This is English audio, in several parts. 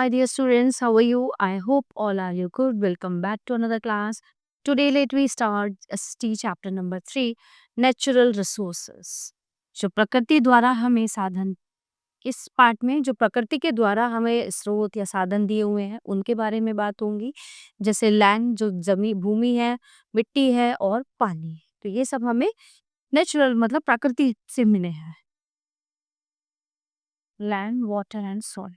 my dear students, how are you? I hope all are you good. Welcome back to another class. Today, let me start ST chapter number 3, Natural Resources. जो प्रकृति द्वारा हमें साधन, इस part में जो प्रकृति के द्वारा हमें स्रोत या साधन दिए हुए हैं उनके बारे में बात होंगी, जैसे लैंड जो जमीन भूमि है, मिट्टी है और पानी है। तो ये सब हमें नेचुरल मतलब प्रकृति से मिले हैं। Land, water and soil.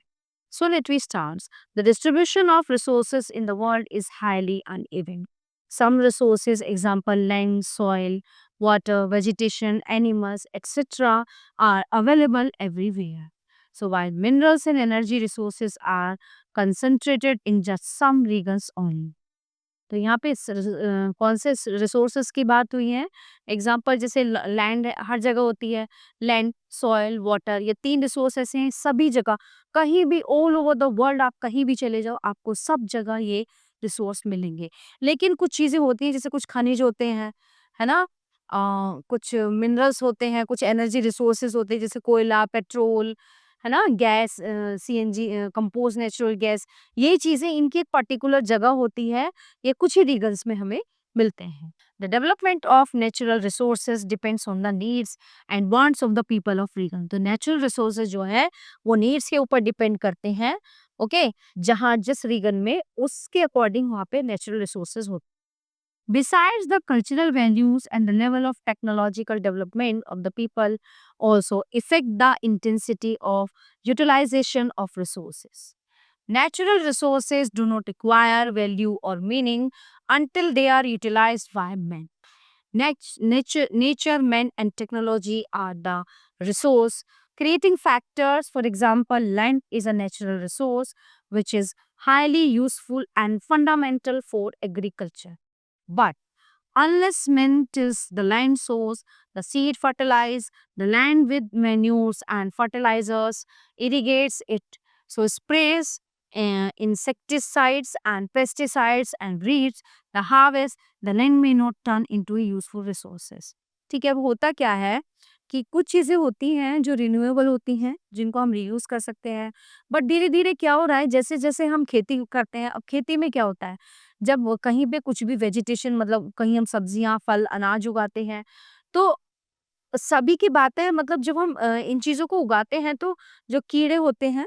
So let me start. The distribution of resources in the world is highly uneven. Some resources, example land, soil, water, vegetation, animals, etc., are available everywhere. So while minerals and energy resources are concentrated in just some regions only. तो यहाँ पे कौन से resources की बात हुई है? Example जैसे लैंड हर जगह होती है, लैंड, सॉइल, वाटर, ये 3 रिसोर्स ऐसे हैं सभी जगह, कहीं भी ऑल ओवर द वर्ल्ड आप कहीं भी चले जाओ, आपको सब जगह ये रिसोर्स मिलेंगे। लेकिन कुछ चीज़ें होती हैं जैसे कुछ खनिज होते हैं, है ना? कुछ मिनरल्स होते हैं, कुछ एनर्जी रिसोर्सेज होते हैं जैसे कोयला, पेट्रोल, है ना? Gas, CNG, compost natural gas, ये चीज़ें इनकी एक पर्टिकुलर जगह होती है, ये कुछ ही रीजन्स में हमें मिलते हैं। The development of natural resources depends on the needs and wants of the people of region. तो नेचुरल रिसोर्सेज जो है वो नीड्स के ऊपर डिपेंड करते हैं, ओके, जहाँ जिस रीजन में उसके अकॉर्डिंग वहाँ पे नेचुरल रिसोर्सेज होते हैं। Besides the cultural values and the level of technological development of the people also affect the intensity of utilization of resources. Natural resources do not acquire value or meaning until they are utilized by men. Nature, men, and technology are the resource creating factors. For example, land is a natural resource which is highly useful and fundamental for agriculture. But unless men tills the land sows, the seed fertilize the land with manures and fertilizers, irrigates it, so sprays insecticides and pesticides and breeds the harvest, the land may not turn into a useful resources. ठीक है, अब होता क्या है कि कुछ चीज़ें होती हैं जो रिन्यूएबल होती हैं, जिनको हम रीयूज़ कर सकते हैं, बट धीरे-धीरे क्या हो रहा है, जैसे-जैसे हम खेती करते हैं, अब खेती में क्या होता है, जब वो कहीं पे कुछ भी वेजिटेशन मतलब कहीं हम सब्जियाँ, फल, अनाज उगाते हैं, तो सभी की बात है मतलब जब हम इन चीज़ों को उगाते हैं तो जो कीड़े होते हैं,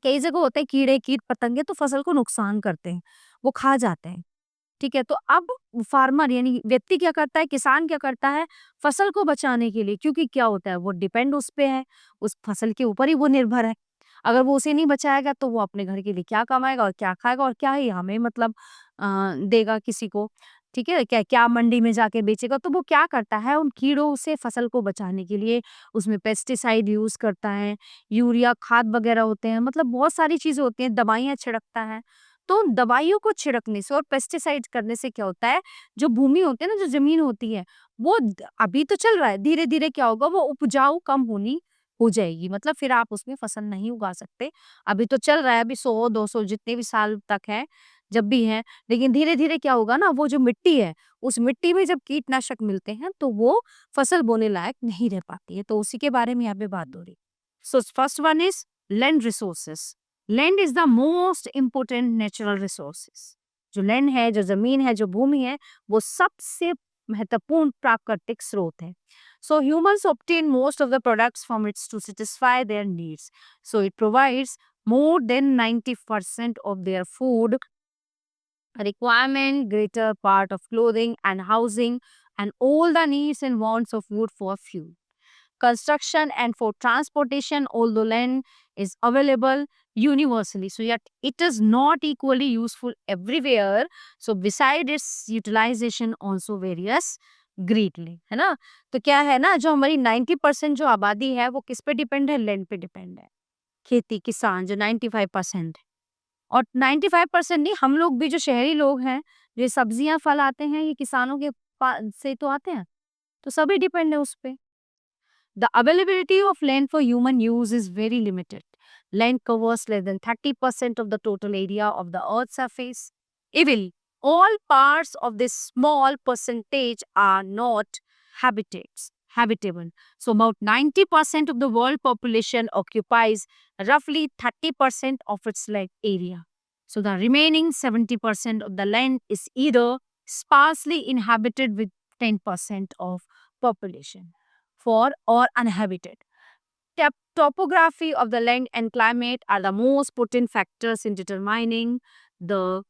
कई जगह होते हैं कीड़े, कीट-पतंगे तो फसल को नुकसान करते हैं, वो खा जाते हैं। ठीक है, तो अब फार्मर यानी व्यक्ति क्या करता है, किसान क्या करता है, फसल को बचाने के लिए, क्योंकि क्या होता है वो डिपेंड उस पे है, उस फसल के ऊपर ही वो निर्भर है। अगर वो उसे नहीं बचाएगा तो वो अपने घर के लिए क्या कमाएगा और क्या खाएगा और क्या ही हमें मतलब देगा किसी को। ठीक है, क्या क्या मंडी में जाके बेचेगा, तो वो क्या करता है उन कीड़ों से फसल को बचाने के लिए उसमें पेस्टिसाइड यूज करता है, यूरिया खाद वगैरह होते हैं, मतलब बहुत सारी चीजें होती हैं, दवाइयाँ छिड़कता है। तो उन दवाइयों को छिड़कने से और पेस्टिसाइड करने से क्या होता है, जो भूमि होती है ना, जो जमीन होती है, वो अभी तो चल रहा है, धीरे धीरे क्या होगा, वो उपजाऊ कम होनी हो जाएगी, मतलब फिर आप उसमें फसल नहीं उगा सकते। अभी तो चल रहा है, अभी 100-200 जितने भी साल तक है, जब भी है, लेकिन धीरे धीरे क्या होगा ना, वो जो मिट्टी है, उस मिट्टी में जब कीटनाशक मिलते हैं तो वो फसल बोने लायक नहीं रह पाती है। तो उसी के बारे में यहाँ पे बात हो रही। So first one is land resources. Land is the most important natural resources. जो लैंड है, जो जमीन है, जो भूमि है, वो सबसे महत्वपूर्ण प्राकृतिक स्रोत है। So humans obtain most of the products from it to satisfy their needs. So it provides more than 90% of their food requirement, greater part of clothing and housing, and all the needs and wants of wood for fuel, construction, and for transportation, although land is available universally. So yet it is not equally useful everywhere. So beside its utilization also varies greatly, है ना? तो क्या है ना, जो हमारी 90% जो आबादी है वो किस पे डिपेंड है, लैंड पे डिपेंड है। खेती किसान जो 95% है, और 95% नहीं, हम लोग भी जो शहरी लोग हैं, जो सब्जियां फल आते हैं, ये किसानों के से तो आते हैं, तो सभी डिपेंड है उस पे। The availability of land for human use is very limited. Land covers less than 30% of the total area of the Earth's surface. Even all parts of this small percentage are not habitats. habitable. So about 90% of the world population occupies roughly 30% of its land area. So the remaining 70% of the land is either sparsely inhabited with 10% of population for or uninhabited. Topography of the land and climate are the most potent factors in determining the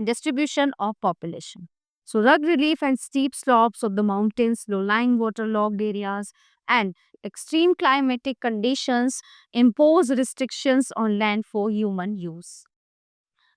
distribution of population. So, rugged relief and steep slopes of the mountains, low-lying waterlogged areas, and extreme climatic conditions impose restrictions on land for human use.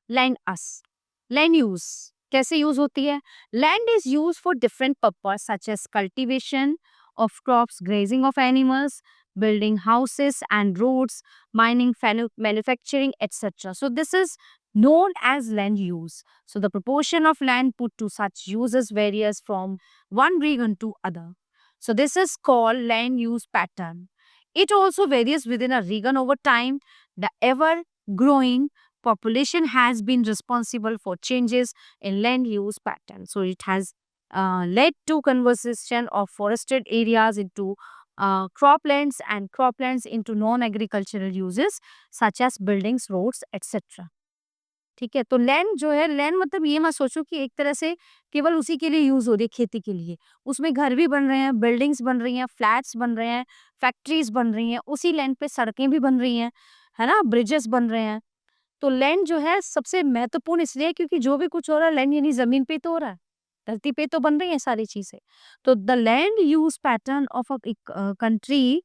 Land us. Land use. कैसे use होती है? Land is used for different purposes such as cultivation of crops, grazing of animals, building houses and roads, mining, manufacturing, etc. So this is known as land use. So the proportion of land put to such uses varies from one region to other. So this is called land use pattern. It also varies within a region over time. The ever growing population has been responsible for changes in land use patterns. So it has led to conversion of forested areas into croplands and croplands into non-agricultural uses such as buildings, roads, etc. ठीक है, तो land जो है, land मतलब ये मत सोचो कि एक तरह से केवल उसी के लिए यूज हो रही है, खेती के लिए। उसमें घर भी बन रहे हैं, बिल्डिंग्स बन रही हैं, फ्लैट्स बन रहे हैं, फैक्ट्रीज बन रही हैं, उसी लैंड पे सड़कें भी बन रही हैं, है ना, ब्रिजेस बन रहे हैं। तो लैंड जो है सबसे महत्वपूर्ण इसलिए है क्योंकि जो भी कुछ हो रहा है लैंड यानी जमीन पे तो हो रहा है, धरती पे तो बन रही है सारी चीजें। तो the land use pattern of a country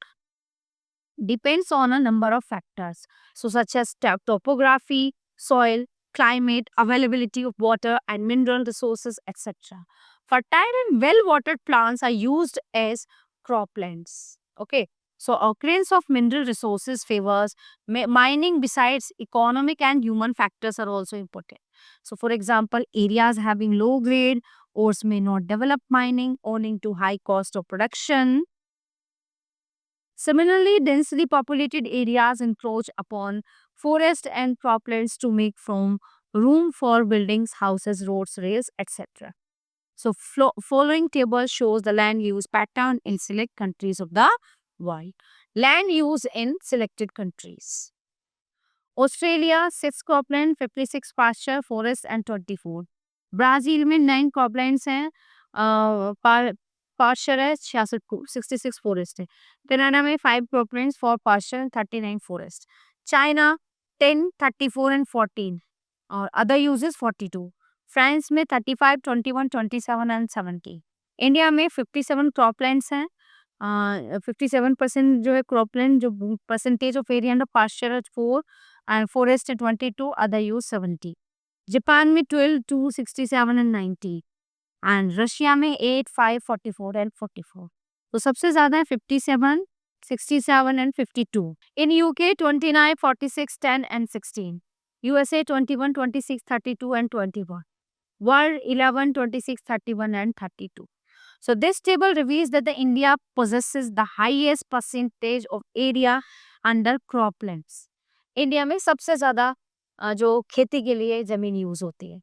depends on a number of factors, so such as topography, soil, climate, availability of water and mineral resources, etc. Fertile and well-watered plants are used as croplands. Okay, so occurrence of mineral resources favors mining. Besides economic and human factors are also important. So, for example, areas having low grade ores may not develop mining owing to high cost of production. Similarly, densely populated areas encroach upon forest and croplands to make room for buildings, houses, roads, rails, etc. So, following table shows the land use pattern in select countries of the world. Land use in selected countries. Australia 6 cropland, 56 pasture, forest and 24. Brazil में 9 croplands हैं, pasture है 66 को 66 forest है। Canada में 5 croplands, 4 pasture, 39 forest. China 10, 34 and 14 और other uses 42. France में 35, 21, 27 and 70. India में 57 croplands हैं, 57% जो है cropland, जो percentage of area under pasture है 4 and forest 22, other use 70. Japan में 12, 2, 67 and 90 and रशिया में 8, 5, 44 and 44. तो सबसे ज्यादा है 57, 67 and 52. In UK 29, 46, 10 and 16. USA 21, 26, 32 and 21. World 11, 26, 31 and 32. So this table reveals that the India possesses the highest percentage of area under croplands. India में सबसे ज्यादा जो खेती के लिए जमीन यूज होती है।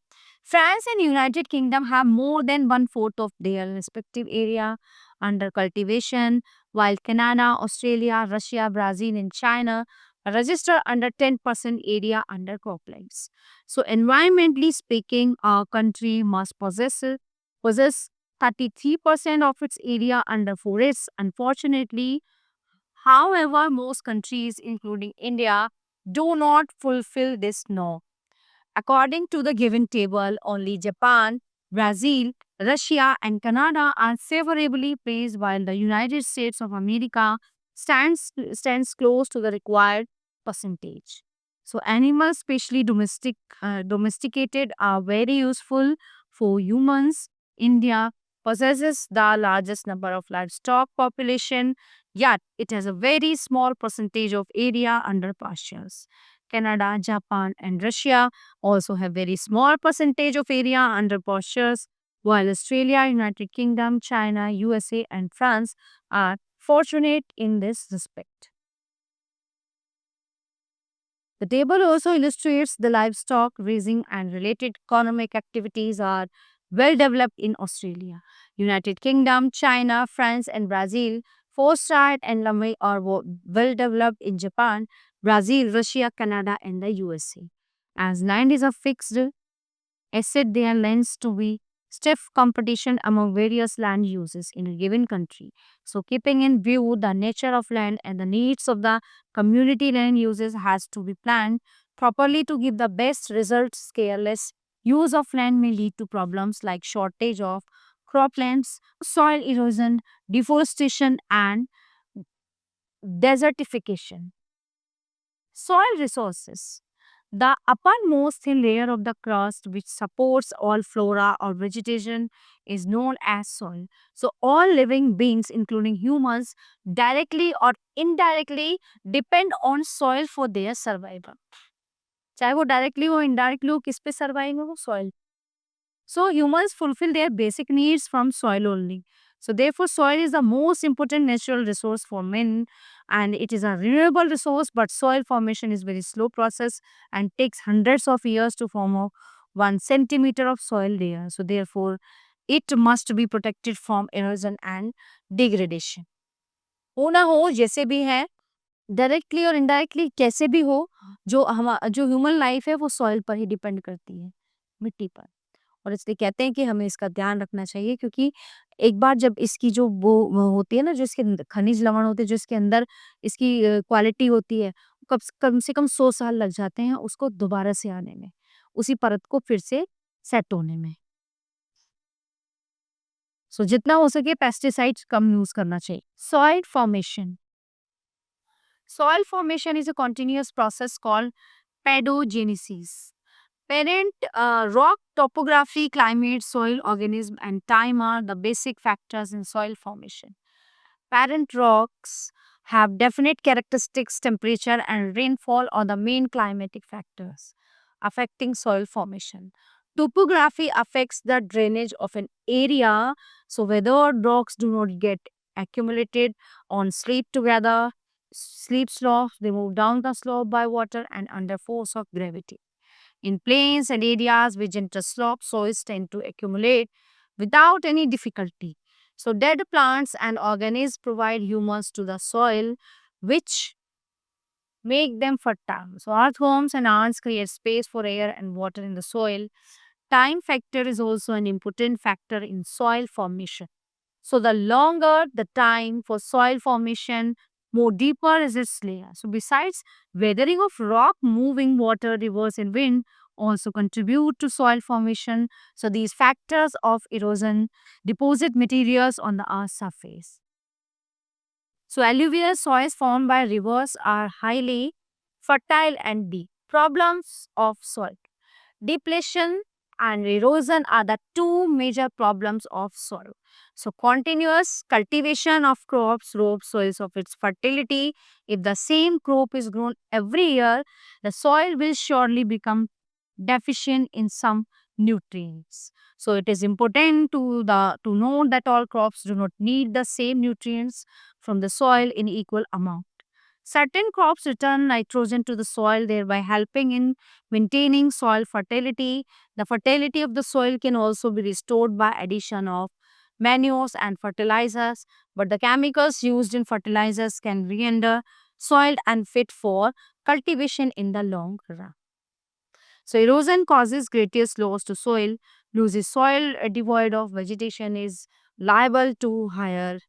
France and United Kingdom have more than 1/4 of their respective area under cultivation, while Canada, Australia, Russia, Brazil, and China register under 10% area under croplands. So, environmentally speaking, our country must possess 33% of its area under forests. Unfortunately, however, most countries, including India, do not fulfill this norm. According to the given table, only Japan, Brazil, Russia, and Canada are favorably placed, while the United States of America stands close to the required percentage. So, animals, especially domesticated, are very useful for humans. India possesses the largest number of livestock population, yet it has a very small percentage of area under pastures. Canada, Japan, and Russia also have very small percentage of area under pastures, while Australia, United Kingdom, China, USA, and France are fortunate in this respect. The table also illustrates the livestock raising and related economic activities are well developed in Australia. United Kingdom, China, France, and Brazil. Foresight and Lamay are well developed in Japan, Brazil, Russia, Canada, and the USA. As land is a fixed asset, there lends to be stiff competition among various land uses in a given country. So, keeping in view the nature of land and the needs of the community, land uses has to be planned properly to give the best results. Careless use of land may lead to problems like shortage of croplands, soil erosion, deforestation, and desertification. Soil resources. The uppermost thin layer of the crust, which supports all flora or vegetation, is known as soil. So, all living beings, including humans, directly or indirectly depend on soil for their survival. चाहे वो directly हो indirectly हो किस पे survive हो soil so humans fulfill their basic needs from soil only. So therefore, soil is the most important natural resource for men, and it is a renewable resource. But soil formation is very slow process and takes hundreds of years to form a 1 centimeter of soil layer. So therefore, it must be protected from erosion and degradation. हो ना हो जैसे भी है directly और indirectly कैसे भी हो जो ह्यूमन लाइफ है वो सॉइल पर ही डिपेंड करती है मिट्टी पर और इसलिए कहते हैं कि हमें इसका ध्यान रखना चाहिए क्योंकि एक बार जब इसकी जो वो होती है ना जो इसके खनिज लवण होते हैं जो इसके अंदर इसकी क्वालिटी होती है कम से कम 100 साल लग जाते हैं उसको दोबारा से आने में उसी परत को फिर से सेट होने में सो जितना हो सके पेस्टिसाइड्स कम यूज करना चाहिए soil formation is a continuous process called pedogenesis. Parent rock topography, climate, soil, organism, and time are the basic factors in soil formation. Parent rocks have definite characteristics, temperature, and rainfall are the main climatic factors affecting soil formation. Topography affects the drainage of an area, so whether rocks do not get accumulated on sleep slopes, they move down the slope by water and under force of gravity. In plains and areas with gentle slopes, soils tend to accumulate without any difficulty. So, dead plants and organisms provide humus to the soil, which make them fertile. So, earthworms and ants create space for air and water in the soil. Time factor is also an important factor in soil formation. So the longer the time for soil formation, more deeper is its layer. So besides weathering of rock, moving water, rivers and wind also contribute to soil formation. So these factors of erosion deposit materials on the earth's surface. So alluvial soils formed by rivers are highly fertile and deep. Problems of soil. Depletion and erosion are the two major problems of soil. So, continuous cultivation of crops robs soils of its fertility. If the same crop is grown every year, the soil will surely become deficient in some nutrients. So, it is important to know that all crops do not need the same nutrients from the soil in equal amount. Certain crops return nitrogen to the soil, thereby helping in maintaining soil fertility. The fertility of the soil can also be restored by addition of manures and fertilizers, but the chemicals used in fertilizers can render soil unfit for cultivation in the long run. So, erosion causes greatest loss to soil. Loses soil devoid of vegetation is liable to higher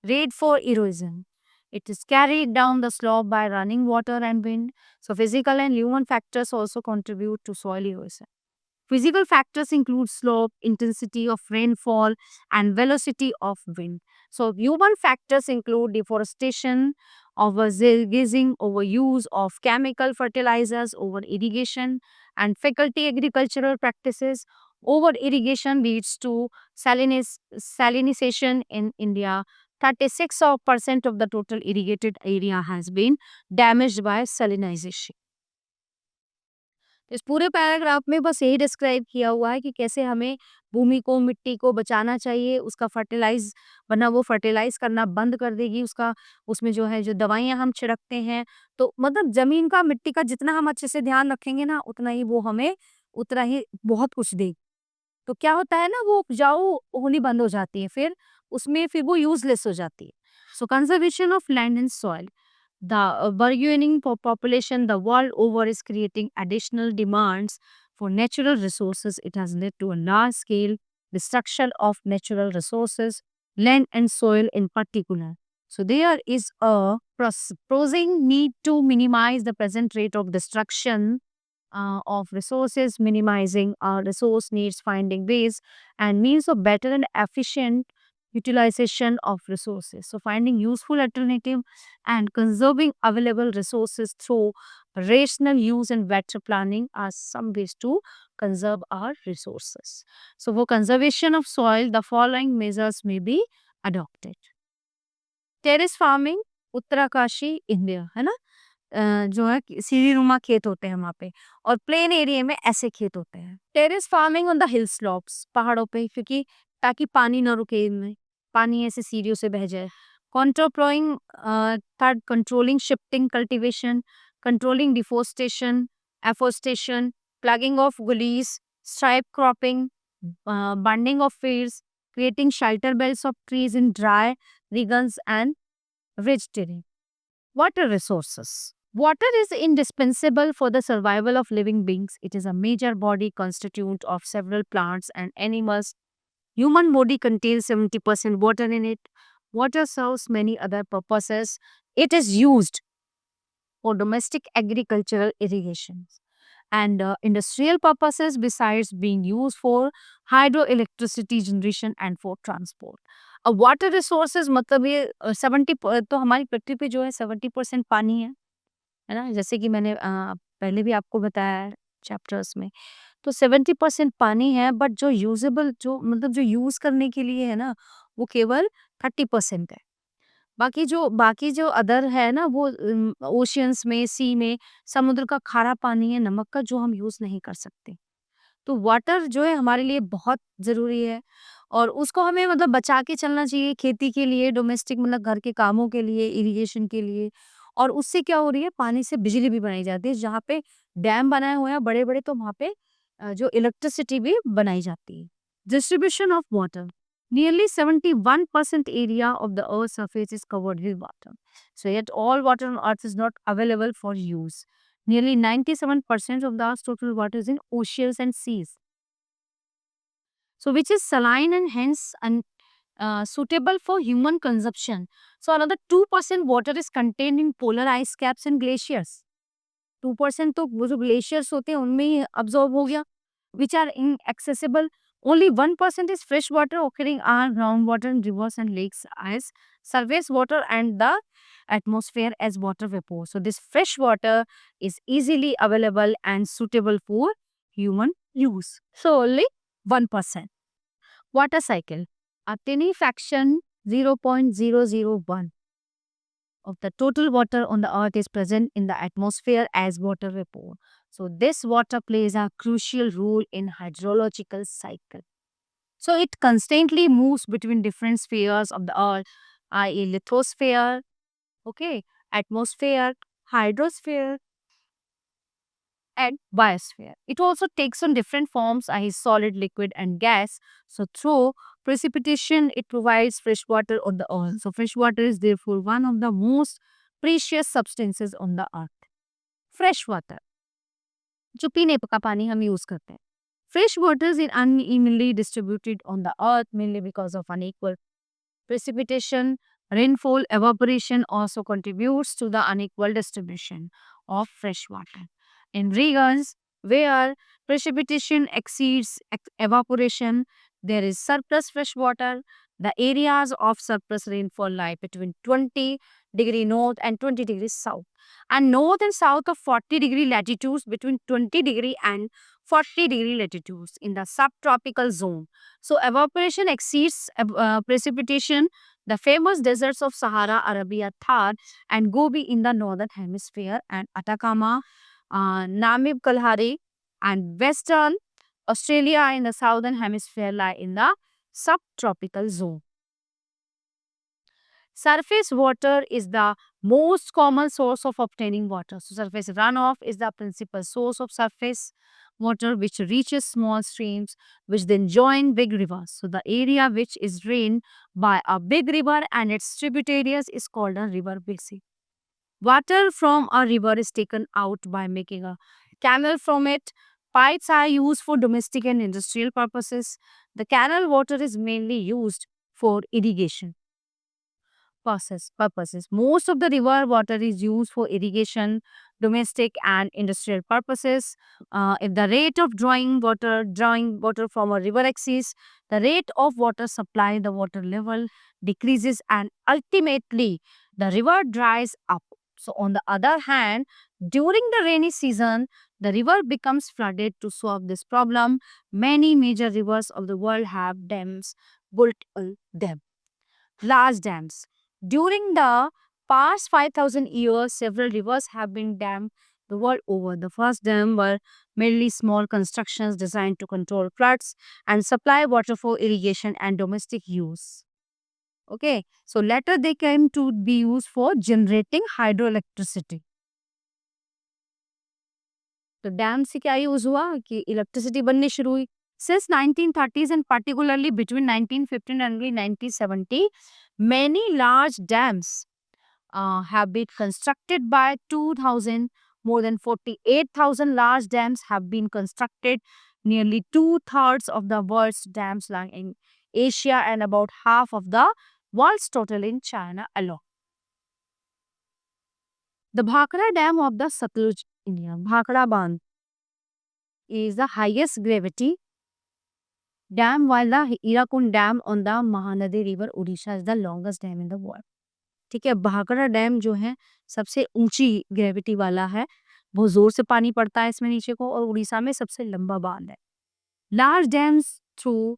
rate for erosion. It is carried down the slope by running water and wind. So, physical and human factors also contribute to soil erosion. Physical factors include slope, intensity of rainfall, and velocity of wind. So, human factors include deforestation, overgrazing, overuse of chemical fertilizers, over irrigation, and faculty agricultural practices. Over irrigation leads to salinization in India. 36% of the total irrigated area has been damaged by salinization. इस पूरे paragraph में बस यही describe किया हुआ है कि कैसे हमें भूमि को, मिट्टी को बचाना चाहिए, उसका फर्टिलाइज़ वरना वो फर्टिलाइज़ करना बंद कर देगी, उसका उसमें जो है जो दवाइयाँ हम छिड़कते हैं, तो मतलब ज़मीन का, मिट्टी का जितना हम अच्छे से ध्यान रखेंगे ना, उतना ही वो हमें उतना ही बहुत कुछ देगी। तो क्या होता है ना, वो उपजाऊ होनी बंद हो जाती है, फिर वो यूजलेस हो जाती है. So conservation of land and soil. The burgeoning population the world over is creating additional demands for natural resources. It has led to a large scale destruction of natural resources, land and soil in particular. So, there is a pressing need to minimize the present rate of destruction of resources, minimizing our resource needs, finding ways and means of better and efficient utilization of resources. So, finding useful alternative and conserving available resources through rational use and better planning are some ways to conserve our resources. So, for conservation of soil, the following measures may be adopted. Terrace farming, Uttarkashi, India, है ना? जो है सीढ़ी नुमा खेत होते हैं वहाँ पे, और प्लेन एरिया में ऐसे खेत होते हैं. Terrace farming on the hill slopes, पहाड़ों पे, क्योंकि ताकि पानी ना रुके इनमें, पानी ऐसे सीढ़ियों से बह जाए. Control third, controlling shifting cultivation, controlling deforestation, afforestation, plugging of gullies, stripe cropping, bunding of fields, creating shelter belts of trees in dry regions and rich terrain. Water resources. Water is indispensable for the survival of living beings. It is a major body constituent of several plants and animals. Human body contains 70% water in it. Water serves many other purposes. It is used for domestic agricultural irrigation and industrial purposes, besides being used for hydroelectricity generation and for transport. अब water resources मतलब ये 70, तो हमारी पृथ्वी पे जो है 70% पानी है ना, जैसे कि मैंने पहले भी आपको बताया है चैप्टर्स में. तो 70% पानी है, बट जो यूजेबल, जो मतलब जो यूज करने के लिए है ना, वो केवल 30% है. बाकी जो अदर है ना, वो ओशियंस में, सी में, समुद्र का खारा पानी है, नमक का, जो हम यूज नहीं कर सकते. तो वाटर जो है हमारे लिए बहुत जरूरी है, और उसको हमें मतलब बचा के चलना चाहिए, खेती के लिए, डोमेस्टिक मतलब घर के कामों के लिए, इरिगेशन के लिए. और उससे क्या हो रही है, पानी से बिजली भी बनाई जाती है. जहाँ पे डैम बनाए हुए हैं बड़े बड़े, तो वहाँ पे जो इलेक्ट्रिसिटी भी बनाई जाती है. Distribution of water. Nearly 71% area of the Earth's surface is covered with water. So, yet all water on Earth is not available for use. Nearly 97% of the Earth's total water is in oceans and seas. So, which is saline and hence suitable for human consumption. So, another 2% water is contained in polar ice caps and glaciers. 2% तो वो जो glaciers होते हैं उनमें ही absorb हो गया, which are inaccessible. Only 1% is fresh water occurring on groundwater in rivers and lakes as surface water and the atmosphere as water vapor. So, this fresh water is easily available and suitable for human use. So, only 1%. Water cycle. A tiny fraction 0.001 of the total water on the earth is present in the atmosphere as water vapor. So, this water plays a crucial role in hydrological cycle. So, it constantly moves between different spheres of the earth, i.e. lithosphere, okay, atmosphere, hydrosphere, and biosphere. It also takes on different forms, i.e. solid, liquid and gas. So, through precipitation, it provides fresh water on the earth. So, fresh water is therefore one of the most precious substances on the earth. Fresh water, जो पीने का पानी हम use करते हैं. Fresh waters is unevenly distributed on the earth mainly because of unequal precipitation. Rainfall evaporation also contributes to the unequal distribution of fresh water. In regions where precipitation exceeds evaporation, there is surplus fresh water. The areas of surplus rainfall lie between 20° north and 20° south, and north and south of 40° latitudes, between 20° and 40° latitudes in the subtropical zone. So, evaporation exceeds precipitation. The famous deserts of Sahara, Arabia, Thar, and Gobi in the northern hemisphere, and Atacama, Namib, Kalahari, and Western Australia in the southern hemisphere lie in the subtropical zone. Surface water is the most common source of obtaining water. So, surface runoff is the principal source of surface water which reaches small streams, which then join big rivers. So the area which is drained by a big river and its tributaries is called a river basin. Water from a river is taken out by making a canal from it. Pipes are used for domestic and industrial purposes. The canal water is mainly used for irrigation purposes. Most of the river water is used for irrigation, domestic and industrial purposes. If the rate of drawing water from a river exceeds the rate of water supply, the water level decreases and ultimately the river dries up. So, on the other hand, during the rainy season, the river becomes flooded. To solve this problem, many major rivers of the world have dams built on them. Large dams. During the past 5,000 years, several rivers have been dammed the world over. The first dam were mainly small constructions designed to control floods and supply water for irrigation and domestic use. Okay, so later they came to be used for generating hydroelectricity. तो dam से क्या use हुआ कि electricity बननी शुरू हुई since 1930s and particularly between 1915 and 1970 many large dams have been constructed by 2000 more than 48,000 large dams have been constructed nearly two-thirds of the world's dams lie in Asia and about half of the world's total in China alone. The Bhakra Dam of the Satluj, India, Bhakra Bandh, is the highest gravity dam, while the Irakund Dam on the Mahanadi River, Odisha, is the longest dam in the world. ठीक है, Bhakra dam जो है सबसे ऊंची gravity वाला है, बहुत जोर से पानी पड़ता है इसमें नीचे को और उड़ीसा में सबसे लंबा बांध है. Large dams through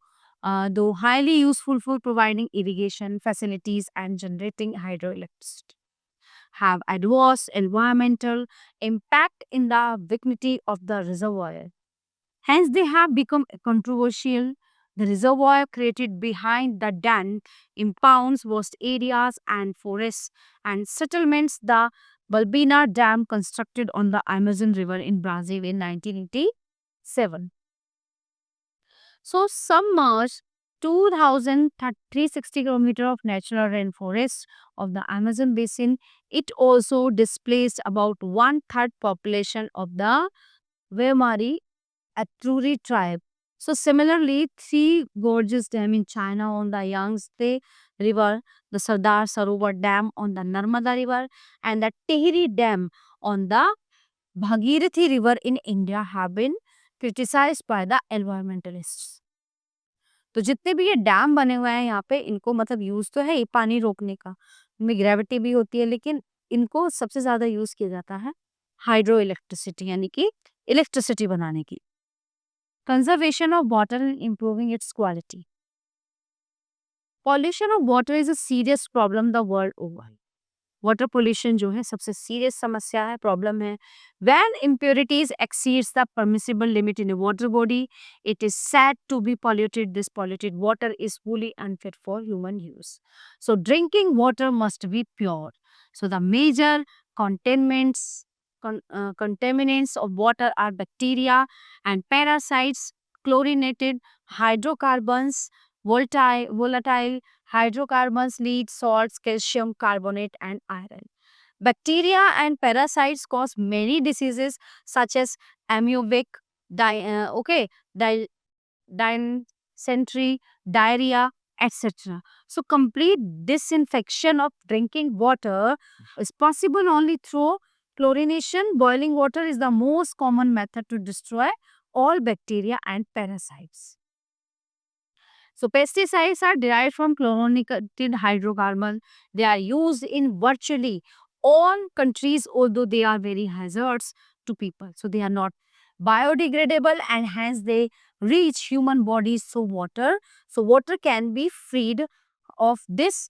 though highly useful for providing irrigation facilities and generating hydroelectricity have adverse environmental impact in the vicinity of the reservoir. Hence, they have become controversial. The reservoir created behind the dam impounds vast areas and forests and settlements. The Balbina Dam, constructed on the Amazon River in Brazil in 1987. So, submerged 2,360 kilometers of natural rainforest of the Amazon basin. It also displaced about one-third population of the Wemari Atruri tribe. So similarly, three gorges dam in China on the Yangtze River, the Sardar Sarovar Dam on the Narmada River, and the Tehri Dam on the Bhagirathi River in India have been criticized by the environmentalists. तो जितने भी ये dam बने हुए हैं यहाँ पे इनको मतलब यूज तो है ये पानी रोकने का, इनमें ग्रेविटी भी होती है, लेकिन इनको सबसे ज्यादा यूज किया जाता है हाइड्रो इलेक्ट्रिसिटी यानी कि इलेक्ट्रिसिटी बनाने की. Conservation of water and improving its quality. Pollution of water is a serious problem the world over. Water pollution जो है सबसे serious समस्या है, problem है. When impurities exceeds the permissible limit in a water body, it is said to be polluted. This polluted water is fully unfit for human use. So drinking water must be pure. So the major contaminants of water are bacteria and parasites, chlorinated hydrocarbons, volatile hydrocarbons, lead, salts, calcium carbonate, and iron. Bacteria and parasites cause many diseases such as amoebic, dysentery, diarrhea, etc. So complete disinfection of drinking water is possible only through chlorination. Boiling water is the most common method to destroy all bacteria and parasites. So pesticides are derived from chlorinated hydrocarbon. They are used in virtually all countries, although they are very hazardous to people. So they are not biodegradable and hence they reach human bodies through water. So water can be freed of this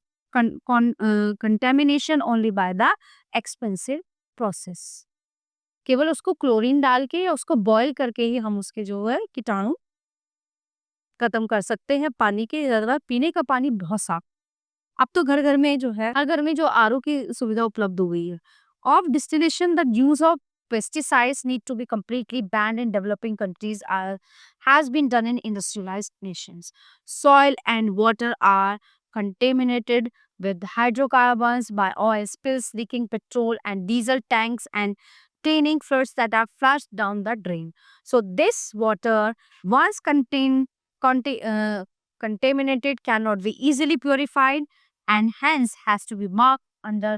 contamination only by the expensive process. केवल उसको chlorine डाल के या उसको boil करके ही हम उसके जो है कीटाणु खत्म कर सकते हैं. पानी के ज्यादा पीने का पानी बहुत साफ. अब तो घर घर में जो है हर घर में जो आरओ की सुविधा उपलब्ध हो गई है. Of distillation the use of pesticides need to be completely banned in developing countries has been done in industrialized nations. Soil and water are contaminated with hydrocarbons by oil spills, leaking petrol and diesel tanks, and cleaning floods that are flushed down the drain. So this water, once conta- uh, contaminated, cannot be easily purified and hence has to be marked under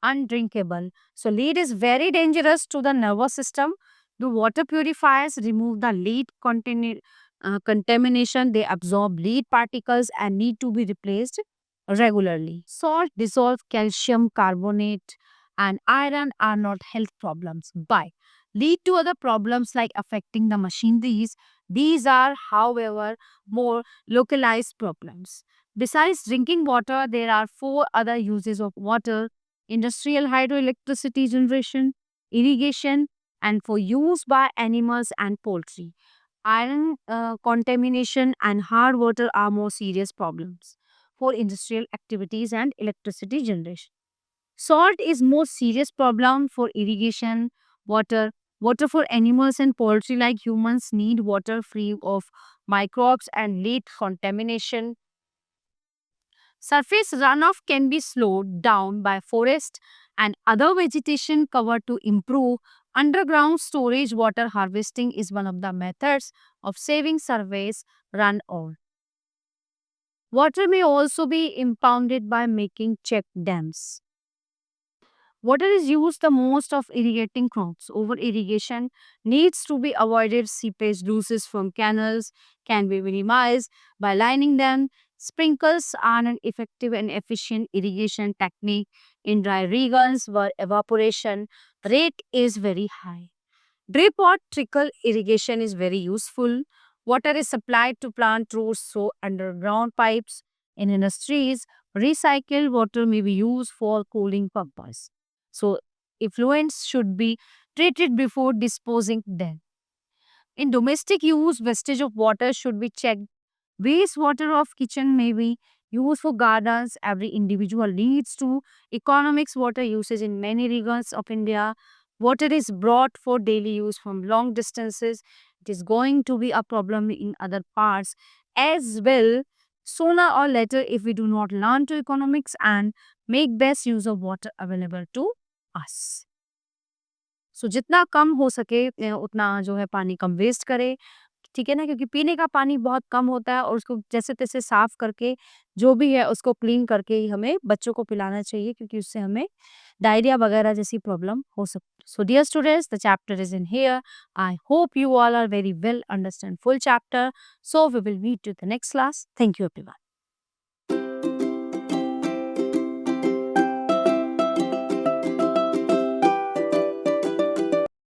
undrinkable. So lead is very dangerous to the nervous system. The water purifiers remove the contamination. They absorb lead particles and need to be replaced regularly. Salt dissolve calcium carbonate and iron are not health problems but lead to other problems like affecting the machineries. These are, however, more localized problems. Besides drinking water, there are four other uses of water: industrial hydroelectricity generation, irrigation, and for use by animals and poultry. Iron contamination and hard water are more serious problems for industrial activities and electricity generation. Salt is more serious problem for irrigation, water. Water for animals and poultry like humans need water free of microbes and lead contamination. Surface runoff can be slowed down by forest and other vegetation cover to improve. Underground storage water harvesting is one of the methods of saving surface runoff. Water may also be impounded by making check dams. Water is used the most of irrigating crops. Over irrigation needs to be avoided. Seepage losses from canals can be minimized by lining them. Sprinkles are an effective and efficient irrigation technique in dry regions where evaporation rate is very high. Drip or trickle irrigation is very useful. Water is supplied to plant roots through underground pipes. In industries, recycled water may be used for cooling purpose. So, effluents should be treated before disposing them. In domestic use, wastage of water should be checked. Wastewater of kitchen may be used for gardens. Every individual needs to economics water usage in many regions of India. Water is brought for daily use from long distances. It is going to be a problem in other parts as well. Sooner or later, if we do not learn to economics and make best use of water available to us. सो जितना कम हो सके उतना जो है पानी कम waste करे, ठीक है ना? क्योंकि पीने का पानी बहुत कम होता है और उसको जैसे-तैसे साफ करके जो भी है उसको क्लीन करके ही हमें बच्चों को पिलाना चाहिए क्योंकि उससे हमें डायरिया वगैरह जैसी प्रॉब्लम हो सकती है। So dear students, the chapter is in here. I hope you all are very well understand full chapter. So we will meet you the next class. Thank you everyone.